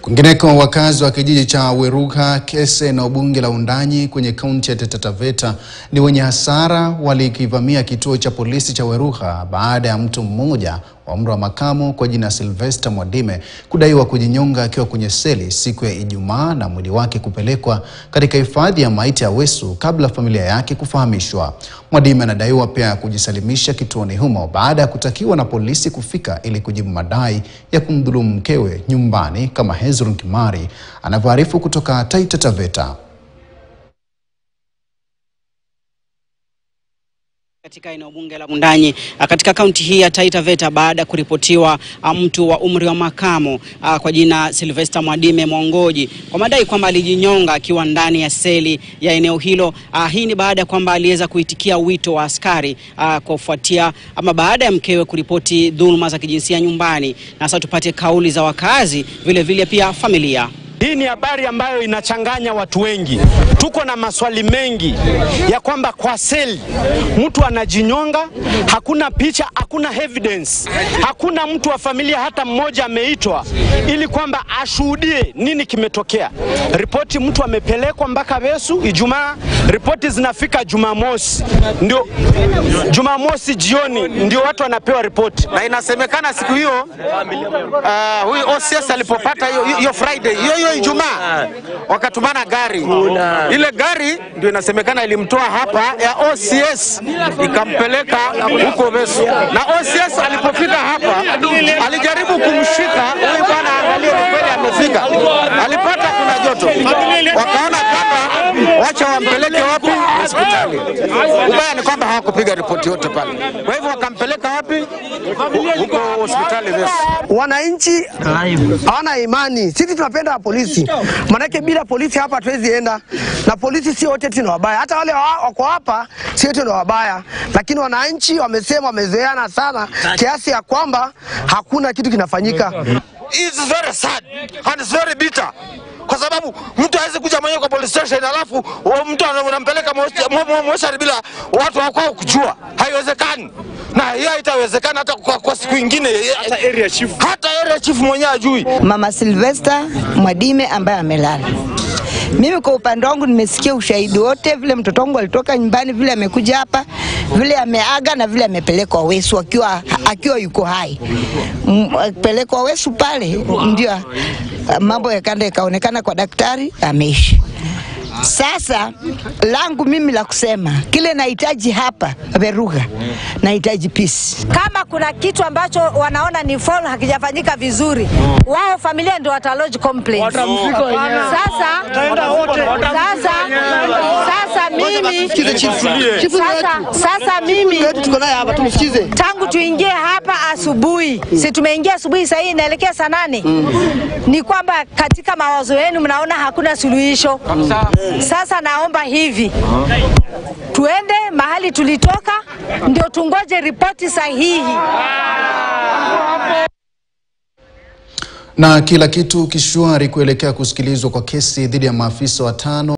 Kwingineko, wakazi wa kijiji cha Weruga, Kese na bunge la Undanyi kwenye kaunti ya Taita Taveta ni wenye hasara walikivamia kituo cha polisi cha Weruga baada ya mtu mmoja wa umri wa makamo kwa jina Sylvester Mwadime kudaiwa kujinyonga akiwa kwenye seli siku ya Ijumaa na mwili wake kupelekwa katika hifadhi ya maiti ya Wesu kabla familia yake kufahamishwa. Mwadime anadaiwa pia kujisalimisha kituoni humo baada ya kutakiwa na polisi kufika ili kujibu madai ya kumdhulumu mkewe nyumbani, kama Hezron Kimari anavyoarifu kutoka Taita Taveta. Katika eneo bunge la Undanyi katika kaunti hii ya Taita Taveta baada kuripotiwa mtu wa umri wa makamo kwa jina Sylvester Mwadime Mwongoji kwa madai kwamba alijinyonga akiwa ndani ya seli ya eneo hilo. Hii ni baada ya kwamba aliweza kuitikia wito wa askari kufuatia baada ya mkewe kuripoti dhuluma za kijinsia nyumbani. Na sasa tupate kauli za wakazi vile vile pia familia. Hii ni habari ambayo inachanganya watu wengi. Tuko na maswali mengi ya kwamba kwa seli mtu anajinyonga, hakuna picha, hakuna evidence, hakuna mtu wa familia hata mmoja ameitwa ili kwamba ashuhudie nini kimetokea. Ripoti mtu amepelekwa mpaka Wesu Ijumaa, ripoti zinafika Jumamosi, ndio Jumamosi jioni ndio watu wanapewa ripoti. Na inasemekana siku hiyo huyu OCS alipopata hiyo Friday hiyo Ijumaa wakatumana gari. Ile gari ndio inasemekana ilimtoa hapa ya OCS ikampeleka huko Wesu. Na OCS alipofika hapa alijaribu kumshika huyu bwana, angalia kweli amefika. Alipata kuna joto. Wakaona kama wacha wampeleke wapi? Hospitali. Ubaya ni kwamba hawakupiga ripoti yote pale. Kwa hivyo wakampeleka wapi? Huko hospitali Wesu. Wananchi hawana imani. Sisi tunapenda polisi. Manake bila polisi hapa hatuwezi enda. Na polisi si wote ni wabaya. Hata wale wako hapa si wote ni wabaya. Lakini wananchi wamesema wamezoeana sana kiasi ya kwamba hakuna kitu kinafanyika. It's very sad and it's very bitter. Kwa sababu mtu hawezi kuja mwenyewe kwa police station alafu mtu anampeleka moshari bila watu wako kujua. Haiwezekani. Na hiyo haitawezekana hata kwa siku nyingine, hata area chief mwenyewe ajui. Mama Sylvester Mwadime ambaye amelala. Mimi kwa upande wangu nimesikia ushahidi wote, vile mtoto wangu alitoka nyumbani, vile amekuja hapa, vile ameaga na vile amepelekwa Wesu akiwa yuko hai. Pelekwa Wesu pale ndio mambo yakanda ikaonekana kwa daktari ameishi. Sasa langu mimi la kusema kile nahitaji hapa Weruga, nahitaji peace. Kama kuna kitu ambacho wanaona ni fall hakijafanyika vizuri, wao familia ndio watalodge complaint. Sasa mimi tangu tuingie hapa asubuhi, si tumeingia asubuhi, sasa hii inaelekea saa 8, ni kwamba katika mawazo yenu mnaona hakuna suluhisho. Sasa naomba hivi, tuende mahali tulitoka ndio tungoje ripoti sahihi. Na kila kitu kishwari kuelekea kusikilizwa kwa kesi dhidi ya maafisa 5